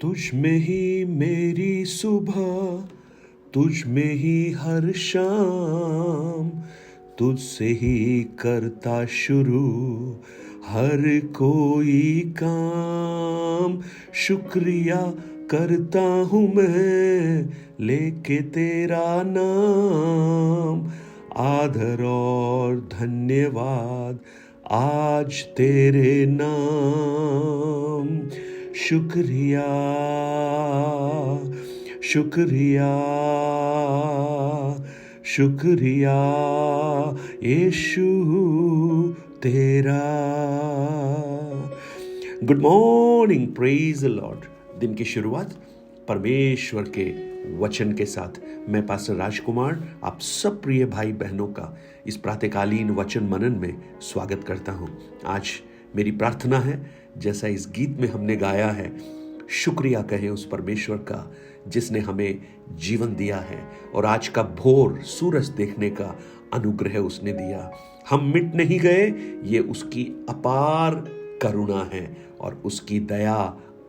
तुझ में ही मेरी सुबह, तुझ में ही हर शाम, तुझसे ही करता शुरू हर कोई काम। शुक्रिया करता हूँ मैं लेके तेरा नाम, आदर और धन्यवाद आज तेरे नाम। शुक्रिया शुक्रिया शुक्रिया यीशु तेरा। Good morning, praise the Lord. दिन की शुरुआत परमेश्वर के वचन के साथ मैं पास्टर राजकुमार आप सब प्रिय भाई बहनों का इस प्रातःकालीन वचन मनन में स्वागत करता हूं। आज मेरी प्रार्थना है, जैसा इस गीत में हमने गाया है, शुक्रिया कहें उस परमेश्वर का जिसने हमें जीवन दिया है और आज का भोर सूरज देखने का अनुग्रह उसने दिया। हम मिट नहीं गए, ये उसकी अपार करुणा है और उसकी दया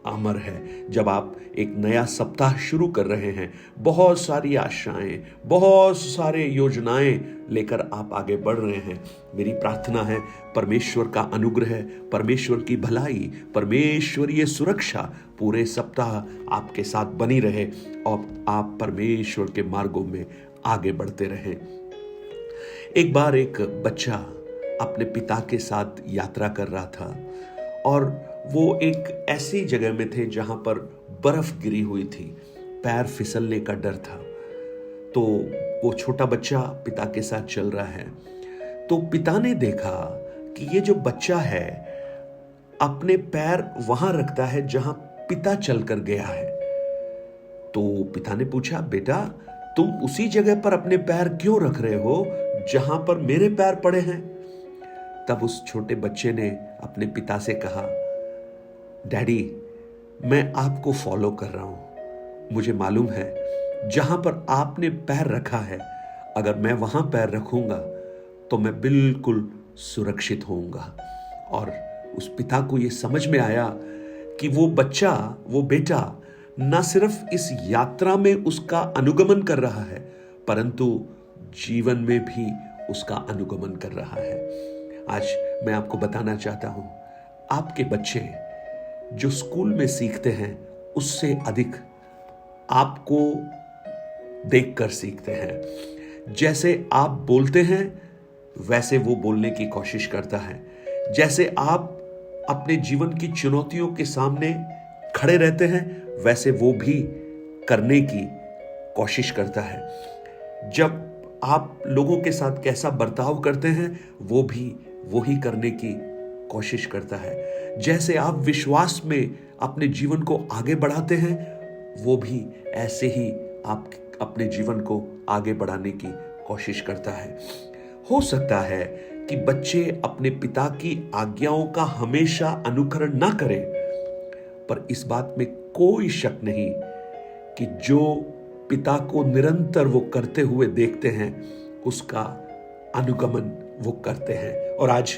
अमर है। जब आप एक नया सप्ताह शुरू कर रहे हैं, बहुत सारी आशाएं, बहुत सारे योजनाएं लेकर आप आगे बढ़ रहे हैं, मेरी प्रार्थना है परमेश्वर का अनुग्रह, परमेश्वर की भलाई, परमेश्वरीय सुरक्षा पूरे सप्ताह आपके साथ बनी रहे और आप परमेश्वर के मार्गों में आगे बढ़ते रहें। एक बार एक बच्चा अपने पिता के साथ यात्रा कर रहा था और वो एक ऐसी जगह में थे जहां पर बर्फ गिरी हुई थी, पैर फिसलने का डर था। तो वो छोटा बच्चा पिता के साथ चल रहा है, तो पिता ने देखा कि ये जो बच्चा है अपने पैर वहां रखता है जहां पिता चलकर गया है। तो पिता ने पूछा, बेटा तुम उसी जगह पर अपने पैर क्यों रख रहे हो जहां पर मेरे पैर पड़े हैं? तब उस छोटे बच्चे ने अपने पिता से कहा, डैडी मैं आपको फॉलो कर रहा हूं, मुझे मालूम है जहां पर आपने पैर रखा है अगर मैं वहां पैर रखूंगा तो मैं बिल्कुल सुरक्षित होऊंगा। और उस पिता को यह समझ में आया कि वो बच्चा, वो बेटा न सिर्फ इस यात्रा में उसका अनुगमन कर रहा है परंतु जीवन में भी उसका अनुगमन कर रहा है। आज मैं आपको बताना चाहता हूं, आपके बच्चे जो स्कूल में सीखते हैं उससे अधिक आपको देखकर सीखते हैं। जैसे आप बोलते हैं वैसे वो बोलने की कोशिश करता है। जैसे आप अपने जीवन की चुनौतियों के सामने खड़े रहते हैं वैसे वो भी करने की कोशिश करता है। जब आप लोगों के साथ कैसा बर्ताव करते हैं वो भी वही करने की कोशिश करता है। जैसे आप विश्वास में अपने जीवन को आगे बढ़ाते हैं वो भी ऐसे ही आप अपने जीवन को आगे बढ़ाने की कोशिश करता है। हो सकता है कि बच्चे अपने पिता की आज्ञाओं का हमेशा अनुकरण ना करें, पर इस बात में कोई शक नहीं कि जो पिता को निरंतर वो करते हुए देखते हैं उसका अनुगमन वो करते हैं। और आज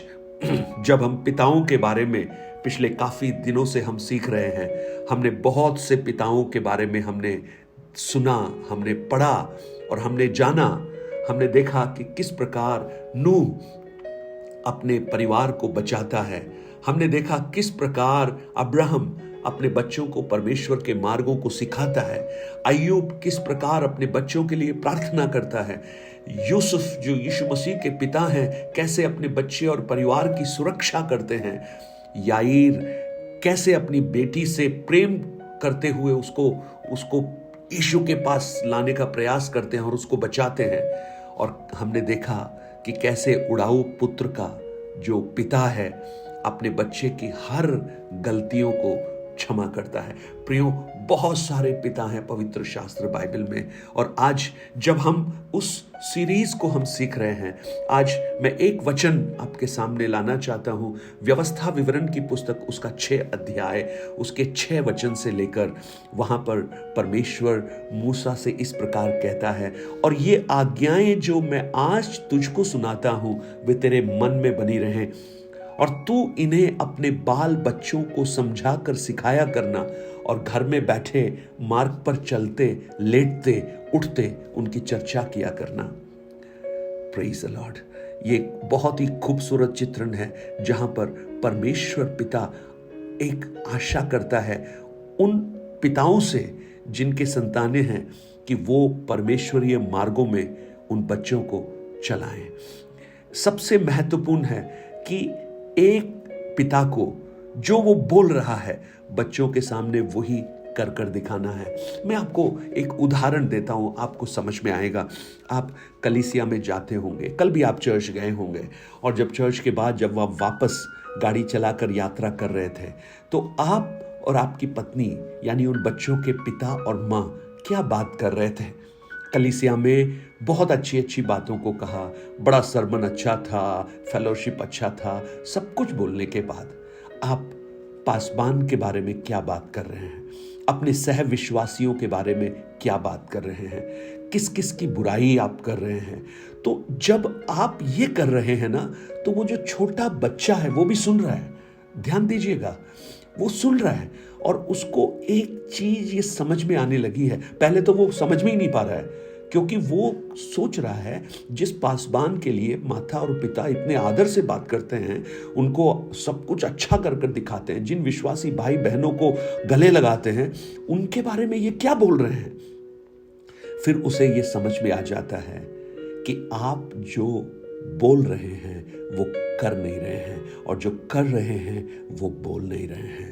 जब हम पिताओं के बारे में पिछले काफी दिनों से हम सीख रहे हैं, हमने बहुत से पिताओं के बारे में हमने सुना, हमने पढ़ा और हमने जाना। हमने देखा कि किस प्रकार नूह अपने परिवार को बचाता है। हमने देखा किस प्रकार अब्राहम अपने बच्चों को परमेश्वर के मार्गों को सिखाता है। अय्यूब किस प्रकार अपने बच्चों के लिए प्रार्थना करता है। यूसुफ जो यीशु मसीह के पिता हैं कैसे अपने बच्चे और परिवार की सुरक्षा करते हैं। याईर कैसे अपनी बेटी से प्रेम करते हुए उसको यीशु के पास लाने का प्रयास करते हैं और उसको बचाते हैं। और हमने देखा कि कैसे उड़ाऊ पुत्र का जो पिता है अपने बच्चे की हर गलतियों को क्षमा करता है। प्रियो, बहुत सारे पिता हैं पवित्र शास्त्र बाइबल में और आज जब हम उस सीरीज को हम सीख रहे हैं, आज मैं एक वचन आपके सामने लाना चाहता हूं। व्यवस्था विवरण की पुस्तक उसका 6 अध्याय उसके 6 वचन से लेकर वहां पर परमेश्वर मूसा से इस प्रकार कहता है, और ये आज्ञाएं जो मैं आज तुझको सुनाता हूं वे तेरे मन में बनी रहें और तू इन्हें अपने बाल बच्चों को समझा कर सिखाया करना और घर में बैठे मार्ग पर चलते लेटते उठते उनकी चर्चा किया करना। Praise the Lord. ये बहुत ही खूबसूरत चित्रण है जहां पर परमेश्वर पिता एक आशा करता है उन पिताओं से जिनके संतानें हैं कि वो परमेश्वरीय मार्गों में उन बच्चों को चलाएं। सबसे महत्वपूर्ण है कि एक पिता को जो वो बोल रहा है बच्चों के सामने वही कर कर दिखाना है। मैं आपको एक उदाहरण देता हूं, आपको समझ में आएगा। आप कलीसिया में जाते होंगे, कल भी आप चर्च गए होंगे, और जब चर्च के बाद जब आप वापस गाड़ी चलाकर यात्रा कर रहे थे तो आप और आपकी पत्नी यानी उन बच्चों के पिता और माँ क्या बात कर रहे थे। कलीसिया में बहुत अच्छी अच्छी बातों को कहा, बड़ा सरमन अच्छा था, फेलोशिप अच्छा था, सब कुछ बोलने के बाद आप पासबान के बारे में क्या बात कर रहे हैं, अपने सह विश्वासियों के बारे में क्या बात कर रहे हैं, किस किस की बुराई आप कर रहे हैं। तो जब आप ये कर रहे हैं ना, तो वो जो छोटा बच्चा है वो भी सुन रहा है। ध्यान दीजिएगा, वो सुन रहा है और उसको एक चीज ये समझ में आने लगी है। पहले तो वो समझ में ही नहीं पा रहा है, क्योंकि वो सोच रहा है जिस पासबान के लिए माता और पिता इतने आदर से बात करते हैं, उनको सब कुछ अच्छा कर कर दिखाते हैं, जिन विश्वासी भाई बहनों को गले लगाते हैं, उनके बारे में ये क्या बोल रहे हैं। फिर उसे ये समझ में आ जाता है कि आप जो बोल रहे हैं वो कर नहीं रहे हैं, और जो कर रहे हैं वो बोल नहीं रहे हैं।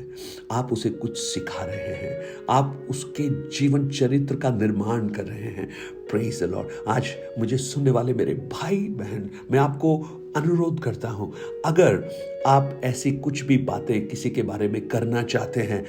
आप उसे कुछ सिखा रहे हैं, आप उसके जीवन चरित्र का निर्माण कर रहे हैं। Praise the Lord. आज मुझे सुनने वाले मेरे भाई बहन, मैं आपको अनुरोध करता हूं, अगर आप ऐसी कुछ भी बातें किसी के बारे में करना चाहते हैं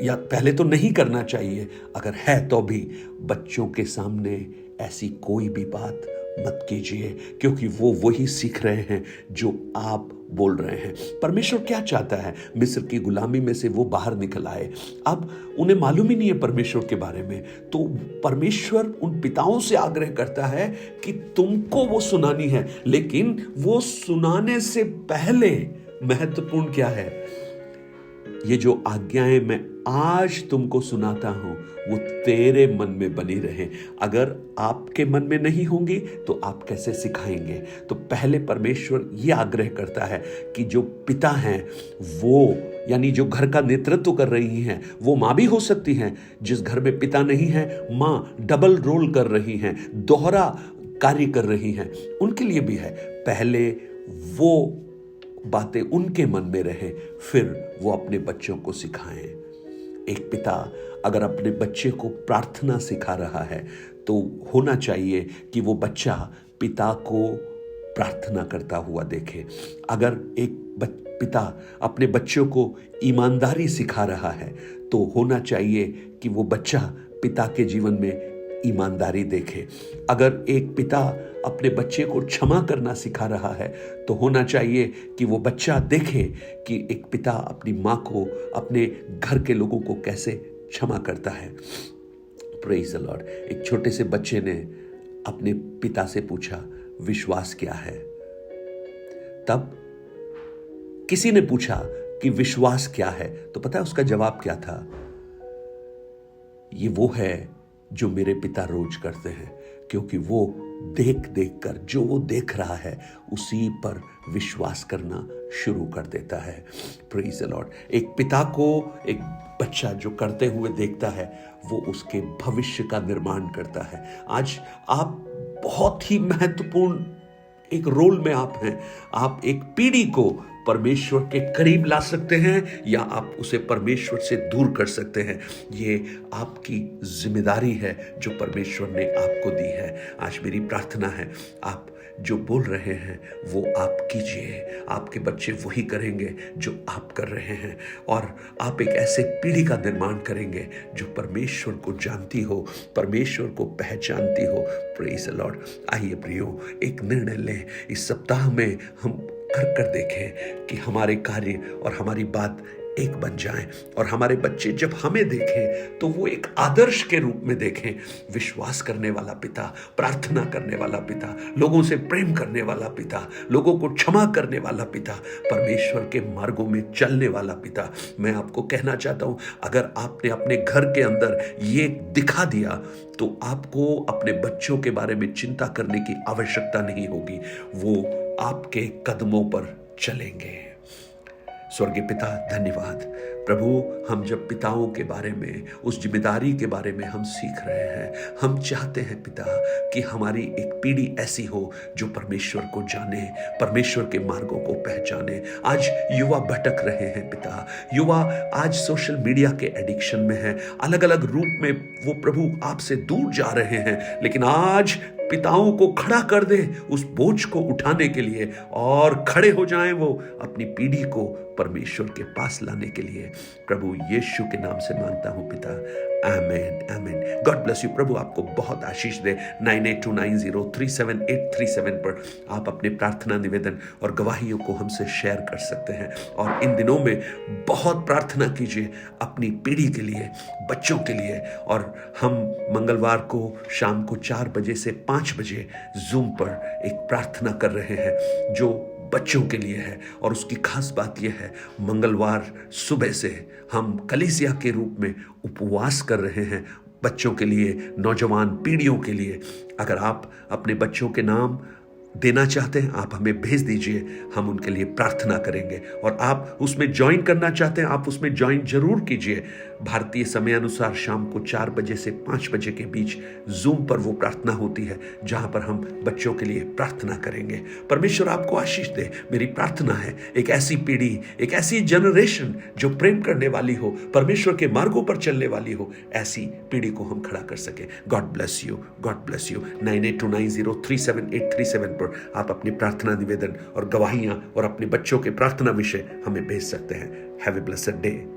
या पहले तो नहीं करना चाहिए, अगर है तो भी बच्चों के सामने ऐसी कोई भी बात मत कीजिए, क्योंकि वो वही सीख रहे हैं जो आप बोल रहे हैं। परमेश्वर क्या चाहता है? मिस्र की गुलामी में से वो बाहर निकल आए, अब उन्हें मालूम ही नहीं है परमेश्वर के बारे में। तो परमेश्वर उन पिताओं से आग्रह करता है कि तुमको वो सुनानी है, लेकिन वो सुनाने से पहले महत्वपूर्ण क्या है? ये जो आज्ञाएं मैं आज तुमको सुनाता हूं वो तेरे मन में बनी रहे। अगर आपके मन में नहीं होंगी तो आप कैसे सिखाएंगे? तो पहले परमेश्वर ये आग्रह करता है कि जो पिता हैं वो, यानी जो घर का नेतृत्व कर रही हैं, वो माँ भी हो सकती हैं। जिस घर में पिता नहीं है, माँ डबल रोल कर रही हैं, दोहरा कार्य कर रही हैं, उनके लिए भी है। पहले वो बातें उनके मन में रहे, फिर वो अपने बच्चों को सिखाएं। एक पिता अगर अपने बच्चे को प्रार्थना सिखा रहा है तो होना चाहिए कि वो बच्चा पिता को प्रार्थना करता हुआ देखे। अगर एक पिता अपने बच्चों को ईमानदारी सिखा रहा है तो होना चाहिए कि वो बच्चा पिता के जीवन में ईमानदारी देखे। अगर एक पिता अपने बच्चे को क्षमा करना सिखा रहा है तो होना चाहिए कि वो बच्चा देखे कि एक पिता अपनी माँ को, अपने घर के लोगों को कैसे क्षमा करता है। Praise the Lord. एक छोटे से बच्चे ने अपने पिता से पूछा, विश्वास क्या है? तब किसी ने पूछा कि विश्वास क्या है, तो पता है उसका जवाब क्या था? ये वो है जो मेरे पिता रोज करते हैं, क्योंकि वो देख देख कर, जो वो देख रहा है उसी पर विश्वास करना शुरू कर देता है। Praise the Lord. एक पिता को एक बच्चा जो करते हुए देखता है वो उसके भविष्य का निर्माण करता है। आज आप बहुत ही महत्वपूर्ण एक रोल में आप हैं। आप एक पीढ़ी को परमेश्वर के करीब ला सकते हैं या आप उसे परमेश्वर से दूर कर सकते हैं। ये आपकी जिम्मेदारी है जो परमेश्वर ने आपको दी है। आज मेरी प्रार्थना है, आप जो बोल रहे हैं वो आप कीजिए। आपके बच्चे वही करेंगे जो आप कर रहे हैं, और आप एक ऐसे पीढ़ी का निर्माण करेंगे जो परमेश्वर को जानती हो, परमेश्वर को पहचानती हो। Praise the Lord. आइए प्रियो, एक निर्णय लें। इस सप्ताह में हम कर देखें कि हमारे कार्य और हमारी बात एक बन जाएं और हमारे बच्चे जब हमें देखें तो वो एक आदर्श के रूप में देखें। विश्वास करने वाला पिता, प्रार्थना करने वाला पिता, लोगों से प्रेम करने वाला पिता, लोगों को क्षमा करने वाला पिता, परमेश्वर के मार्गों में चलने वाला पिता। मैं आपको कहना चाहता हूं, अगर आपने अपने घर के अंदर ये दिखा दिया तो आपको अपने बच्चों के बारे में चिंता करने की आवश्यकता नहीं होगी। वो आपके कदमों पर चलेंगे। स्वर्गीय पिता, धन्यवाद प्रभु। हम जब पिताओं के बारे में, उस जिम्मेदारी के बारे में हम सीख रहे हैं, हम चाहते हैं पिता कि हमारी एक पीढ़ी ऐसी हो जो परमेश्वर को जाने, परमेश्वर के मार्गों को पहचाने। आज युवा भटक रहे हैं पिता, युवा आज सोशल मीडिया के एडिक्शन में है, अलग अलग रूप में वो प्रभु आपसे दूर जा रहे हैं। लेकिन आज पिताओं को खड़ा कर दे उस बोझ को उठाने के लिए, और खड़े हो जाएं वो अपनी पीढ़ी को परमेश्वर के पास लाने के लिए। प्रभु यीशु के नाम से मांगता हूं पिता, amen amen. God bless you. प्रभु आपको बहुत आशीष दे। 9829037837 पर आप अपने प्रार्थना निवेदन और गवाहियों को हमसे शेयर कर सकते हैं। और इन दिनों में बहुत प्रार्थना कीजिए अपनी पीढ़ी के लिए, बच्चों के लिए। और हम मंगलवार को शाम को 4 बजे से 5 बजे जूम पर एक प्रार्थना कर रहे हैं जो बच्चों के लिए है। और उसकी खास बात यह है, मंगलवार सुबह से हम कलीसिया के रूप में उपवास कर रहे हैं बच्चों के लिए, नौजवान पीढ़ियों के लिए। अगर आप अपने बच्चों के नाम देना चाहते हैं, आप हमें भेज दीजिए, हम उनके लिए प्रार्थना करेंगे। और आप उसमें ज्वाइन करना चाहते हैं, आप उसमें ज्वाइन जरूर कीजिए। भारतीय समय अनुसार शाम को 4 बजे से 5 बजे के बीच जूम पर वो प्रार्थना होती है जहां पर हम बच्चों के लिए प्रार्थना करेंगे। परमेश्वर आपको आशीष दे। मेरी प्रार्थना है एक ऐसी पीढ़ी, एक ऐसी जनरेशन जो प्रेम करने वाली हो, परमेश्वर के मार्गों पर चलने वाली हो, ऐसी पीढ़ी को हम खड़ा कर सके। God bless you, God bless you. 9829037837 पर आप अपनी प्रार्थना निवेदन और गवाहियां और अपने बच्चों के प्रार्थना विषय हमें भेज सकते हैं। Have a blessed day.